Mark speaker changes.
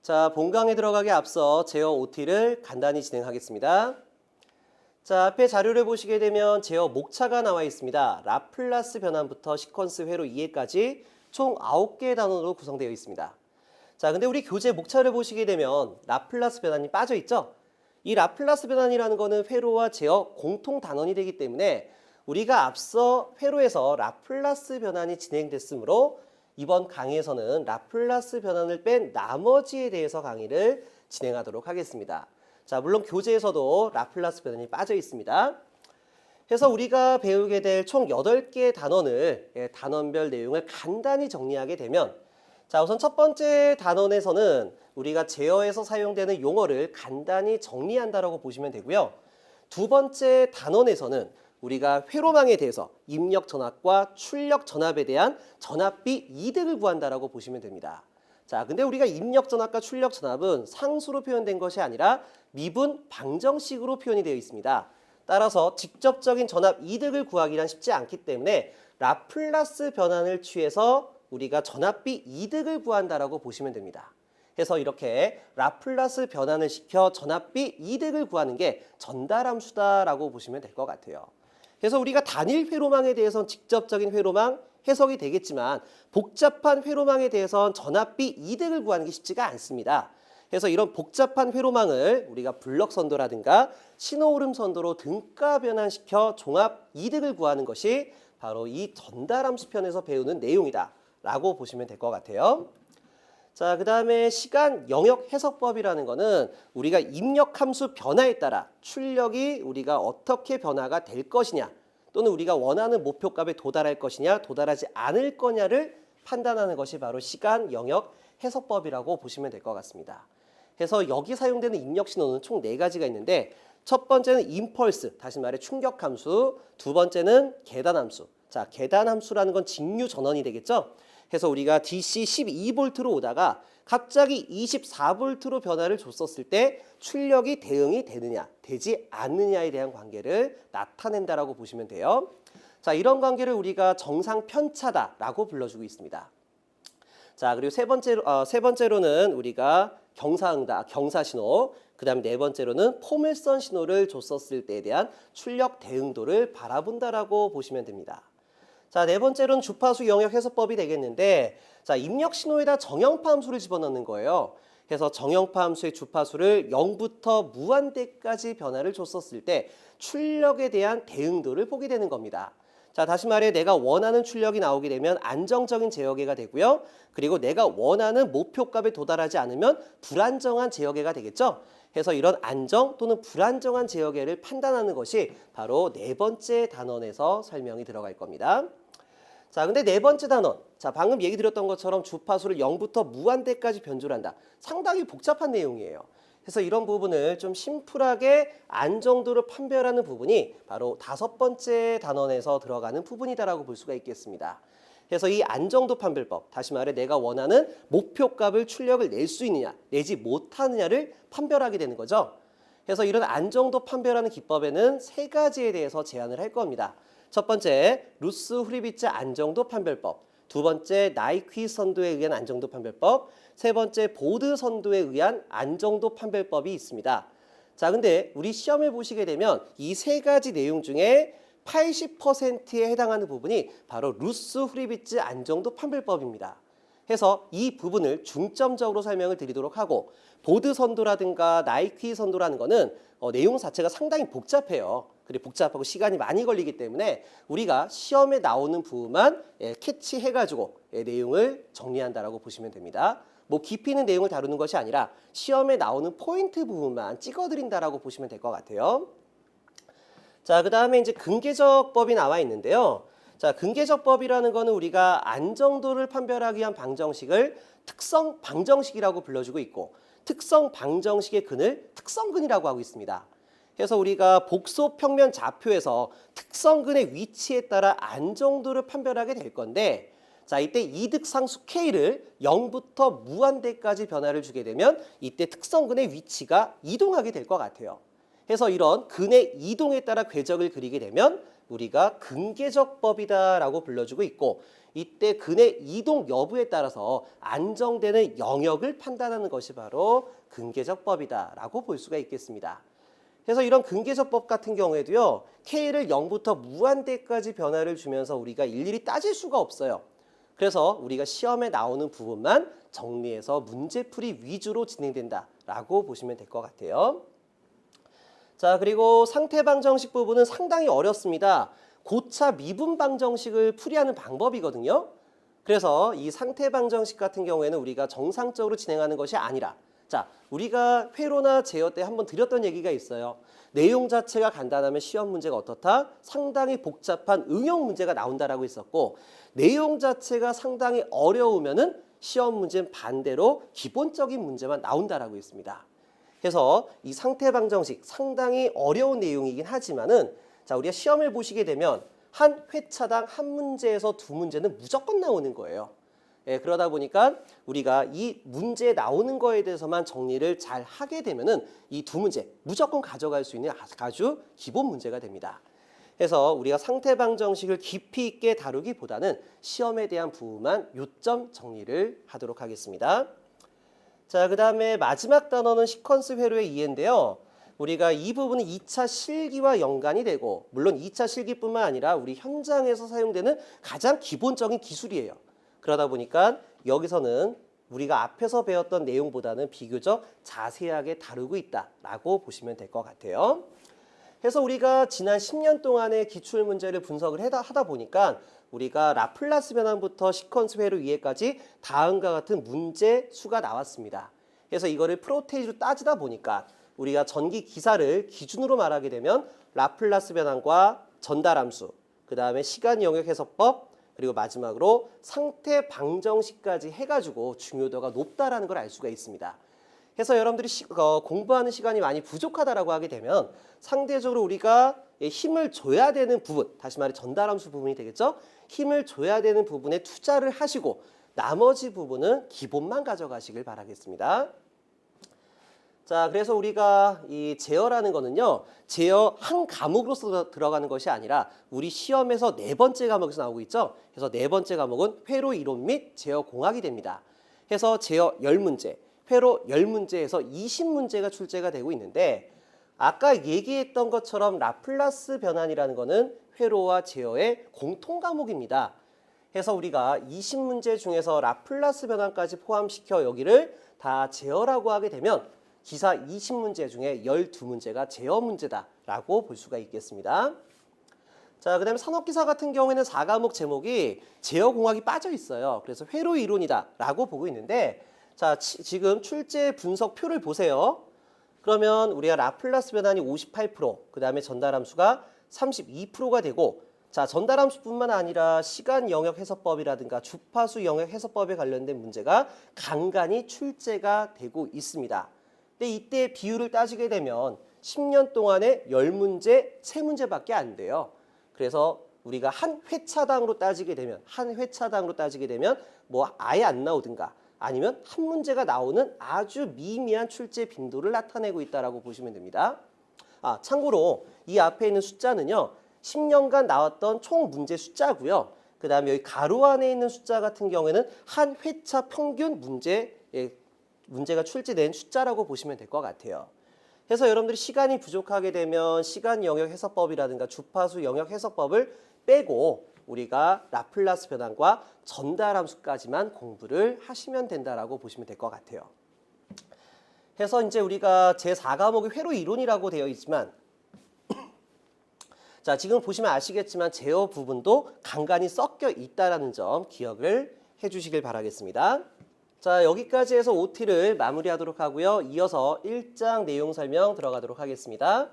Speaker 1: 자, 본강에 들어가기 앞서 제어 OT를 간단히 진행하겠습니다. 자, 앞에 자료를 보시게 되면 제어 목차가 나와 있습니다. 라플라스 변환부터 시퀀스 회로 이해까지 총 9개의 단원으로 구성되어 있습니다. 자, 근데 우리 교재 목차를 보시게 되면 라플라스 변환이 빠져 있죠? 이 라플라스 변환이라는 거는 회로와 제어 공통 단원이 되기 때문에 우리가 앞서 회로에서 라플라스 변환이 진행됐으므로 이번 강의에서는 라플라스 변환을 뺀 나머지에 대해서 강의를 진행하도록 하겠습니다. 자, 물론 교재에서도 라플라스 변환이 빠져 있습니다. 그래서 우리가 배우게 될 총 8개의 단원을 단원별 내용을 간단히 정리하게 되면 자, 우선 첫 번째 단원에서는 우리가 제어에서 사용되는 용어를 간단히 정리한다라고 보시면 되고요. 두 번째 단원에서는 우리가 회로망에 대해서 입력 전압과 출력 전압에 대한 전압비 이득을 구한다라고 보시면 됩니다. 자, 근데 우리가 입력 전압과 출력 전압은 상수로 표현된 것이 아니라 미분 방정식으로 표현이 되어 있습니다. 따라서 직접적인 전압 이득을 구하기란 쉽지 않기 때문에 라플라스 변환을 취해서 우리가 전압비 이득을 구한다라고 보시면 됩니다. 그래서 이렇게 라플라스 변환을 시켜 전압비 이득을 구하는 게 전달함수다라고 보시면 될 것 같아요. 그래서 우리가 단일 회로망에 대해서는 직접적인 회로망 해석이 되겠지만 복잡한 회로망에 대해서는 전압비 이득을 구하는 게 쉽지가 않습니다. 그래서 이런 복잡한 회로망을 우리가 블럭 선도라든가 신호오름 선도로 등가 변환시켜 종합 이득을 구하는 것이 바로 이 전달함수 편에서 배우는 내용이다 라고 보시면 될 것 같아요. 자, 그 다음에 시간 영역 해석법이라는 거는 우리가 입력함수 변화에 따라 출력이 우리가 어떻게 변화가 될 것이냐 또는 우리가 원하는 목표값에 도달할 것이냐 도달하지 않을 거냐를 판단하는 것이 바로 시간 영역 해석법이라고 보시면 될 것 같습니다. 그래서 여기 사용되는 입력 신호는 총 4가지가 있는데 첫 번째는 임펄스, 다시 말해 충격함수, 두 번째는 계단함수. 자, 계단함수라는 건 직류 전원이 되겠죠? 그래서 우리가 DC 12V로 오다가 갑자기 24V로 변화를 줬었을 때 출력이 대응이 되느냐, 되지 않느냐에 대한 관계를 나타낸다라고 보시면 돼요. 자, 이런 관계를 우리가 정상 편차다라고 불러주고 있습니다. 자, 그리고 세 번째로는 우리가 경사응답, 경사신호, 그 다음에 네 번째로는 포물선 신호를 줬었을 때에 대한 출력 대응도를 바라본다라고 보시면 됩니다. 자, 네 번째로는 주파수 영역 해석법이 되겠는데 자, 입력 신호에다 정형파 함수를 집어넣는 거예요. 그래서 정형파 함수의 주파수를 0부터 무한대까지 변화를 줬었을 때 출력에 대한 대응도를 보게 되는 겁니다. 자, 다시 말해 내가 원하는 출력이 나오게 되면 안정적인 제어계가 되고요. 그리고 내가 원하는 목표값에 도달하지 않으면 불안정한 제어계가 되겠죠. 그래서 이런 안정 또는 불안정한 제어계를 판단하는 것이 바로 네 번째 단원에서 설명이 들어갈 겁니다. 자, 근데 네 번째 단원. 자, 방금 얘기 드렸던 것처럼 주파수를 0부터 무한대까지 변조를 한다. 상당히 복잡한 내용이에요. 그래서 이런 부분을 좀 심플하게 안정도를 판별하는 부분이 바로 5번째 단원에서 들어가는 부분이다라고 볼 수가 있겠습니다. 그래서 이 안정도 판별법, 다시 말해 내가 원하는 목표값을 출력을 낼 수 있느냐, 내지 못하느냐를 판별하게 되는 거죠. 그래서 이런 안정도 판별하는 기법에는 3가지에 대해서 제안을 할 겁니다. 첫 번째, 루스 후리비츠 안정도 판별법, 두 번째, 나이퀴 선도에 의한 안정도 판별법, 세 번째, 보드 선도에 의한 안정도 판별법이 있습니다. 자, 근데 우리 시험을 보시게 되면 이 3가지 내용 중에 80%에 해당하는 부분이 바로 루스 후리비츠 안정도 판별법입니다. 그래서 이 부분을 중점적으로 설명을 드리도록 하고 보드 선도라든가 나이퀴 선도라는 거는 내용 자체가 상당히 복잡해요. 그리고 복잡하고 시간이 많이 걸리기 때문에 우리가 시험에 나오는 부분만 캐치해가지고 내용을 정리한다라고 보시면 됩니다. 뭐 깊이 있는 내용을 다루는 것이 아니라 시험에 나오는 포인트 부분만 찍어드린다라고 보시면 될 것 같아요. 자, 그 다음에 이제 근계적법이 나와 있는데요. 자, 근계적법이라는 거는 우리가 안정도를 판별하기 위한 방정식을 특성 방정식이라고 불러주고 있고 특성 방정식의 근을 특성근이라고 하고 있습니다. 그래서 우리가 복소 평면 좌표에서 특성근의 위치에 따라 안정도를 판별하게 될 건데 자, 이때 이득상수 K를 0부터 무한대까지 변화를 주게 되면 이때 특성근의 위치가 이동하게 될 것 같아요. 그래서 이런 근의 이동에 따라 궤적을 그리게 되면 우리가 근계적법이다라고 불러주고 있고 이때 근의 이동 여부에 따라서 안정되는 영역을 판단하는 것이 바로 근계적법이다라고 볼 수가 있겠습니다. 그래서 이런 근계적법 같은 경우에도요. K를 0부터 무한대까지 변화를 주면서 우리가 일일이 따질 수가 없어요. 그래서 우리가 시험에 나오는 부분만 정리해서 문제풀이 위주로 진행된다라고 보시면 될 것 같아요. 자, 그리고 상태방정식 부분은 상당히 어렵습니다. 고차 미분 방정식을 풀이하는 방법이거든요. 그래서 이 상태방정식 같은 경우에는 우리가 정상적으로 진행하는 것이 아니라 자, 우리가 회로나 제어 때 한번 드렸던 얘기가 있어요. 내용 자체가 간단하면 시험 문제가 어떻다? 상당히 복잡한 응용 문제가 나온다라고 했었고 내용 자체가 상당히 어려우면은 시험 문제는 반대로 기본적인 문제만 나온다라고 했습니다. 그래서 이 상태방정식 상당히 어려운 내용이긴 하지만은 자, 우리가 시험을 보시게 되면 한 회차당 한 문제에서 두 문제는 무조건 나오는 거예요. 예, 그러다 보니까 우리가 이 문제 나오는 거에 대해서만 정리를 잘 하게 되면은 이 두 문제 무조건 가져갈 수 있는 아주 기본 문제가 됩니다. 그래서 우리가 상태방정식을 깊이 있게 다루기보다는 시험에 대한 부분만 요점 정리를 하도록 하겠습니다. 자, 그 다음에 마지막 단어는 시퀀스 회로의 이해인데요. 우리가 이 부분은 2차 실기와 연관이 되고 물론 2차 실기뿐만 아니라 우리 현장에서 사용되는 가장 기본적인 기술이에요. 그러다 보니까 여기서는 우리가 앞에서 배웠던 내용보다는 비교적 자세하게 다루고 있다라고 보시면 될 것 같아요. 그래서 우리가 지난 10년 동안의 기출문제를 분석을 하다 보니까 우리가 라플라스 변환부터 시퀀스 회로 이해까지 다음과 같은 문제 수가 나왔습니다. 그래서 이거를 프로테이지로 따지다 보니까 우리가 전기 기사를 기준으로 말하게 되면 라플라스 변환과 전달함수, 그 다음에 시간 영역 해석법, 그리고 마지막으로 상태 방정식까지 해가지고 중요도가 높다라는 걸 알 수가 있습니다. 그래서 여러분들이 공부하는 시간이 많이 부족하다라고 하게 되면 상대적으로 우리가 힘을 줘야 되는 부분, 다시 말해 전달함수 부분이 되겠죠? 힘을 줘야 되는 부분에 투자를 하시고 나머지 부분은 기본만 가져가시길 바라겠습니다. 자, 그래서 우리가 이 제어라는 거는요, 제어 한 과목으로서 들어가는 것이 아니라 우리 시험에서 네 번째 과목에서 나오고 있죠. 그래서 네 번째 과목은 회로 이론 및 제어 공학이 됩니다. 그래서 제어 10문제, 회로 10문제에서 20문제가 출제가 되고 있는데 아까 얘기했던 것처럼 라플라스 변환이라는 거는 회로와 제어의 공통 과목입니다. 그래서 우리가 20문제 중에서 라플라스 변환까지 포함시켜 여기를 다 제어라고 하게 되면 기사 20문제 중에 12문제가 제어 문제다라고 볼 수가 있겠습니다. 자, 그다음에 산업기사 같은 경우에는 4과목 제목이 제어공학이 빠져 있어요. 그래서 회로 이론이다라고 보고 있는데 자, 지금 출제 분석표를 보세요. 그러면 우리가 라플라스 변환이 58%, 그다음에 전달함수가 32%가 되고 자, 전달함수뿐만 아니라 시간 영역 해석법이라든가 주파수 영역 해석법에 관련된 문제가 간간히 출제가 되고 있습니다. 근데 이때 비율을 따지게 되면 10년 동안에 10문제, 3문제밖에 안 돼요. 그래서 우리가 한 회차당으로 따지게 되면 뭐 아예 안 나오든가 아니면 한 문제가 나오는 아주 미미한 출제 빈도를 나타내고 있다라고 보시면 됩니다. 아, 참고로 이 앞에 있는 숫자는요. 10년간 나왔던 총 문제 숫자고요. 그 다음에 여기 가로 안에 있는 숫자 같은 경우에는 한 회차 평균 문제가 출제된 숫자라고 보시면 될 것 같아요. 그래서 여러분들이 시간이 부족하게 되면 시간 영역 해석법이라든가 주파수 영역 해석법을 빼고 우리가 라플라스 변환과 전달함수까지만 공부를 하시면 된다라고 보시면 될 것 같아요. 그래서 이제 우리가 제4과목이 회로 이론이라고 되어 있지만 자, 지금 보시면 아시겠지만 제어 부분도 간간히 섞여 있다는 점 기억을 해주시길 바라겠습니다. 자, 여기까지 해서 OT를 마무리하도록 하고요. 이어서 1장 내용 설명 들어가도록 하겠습니다.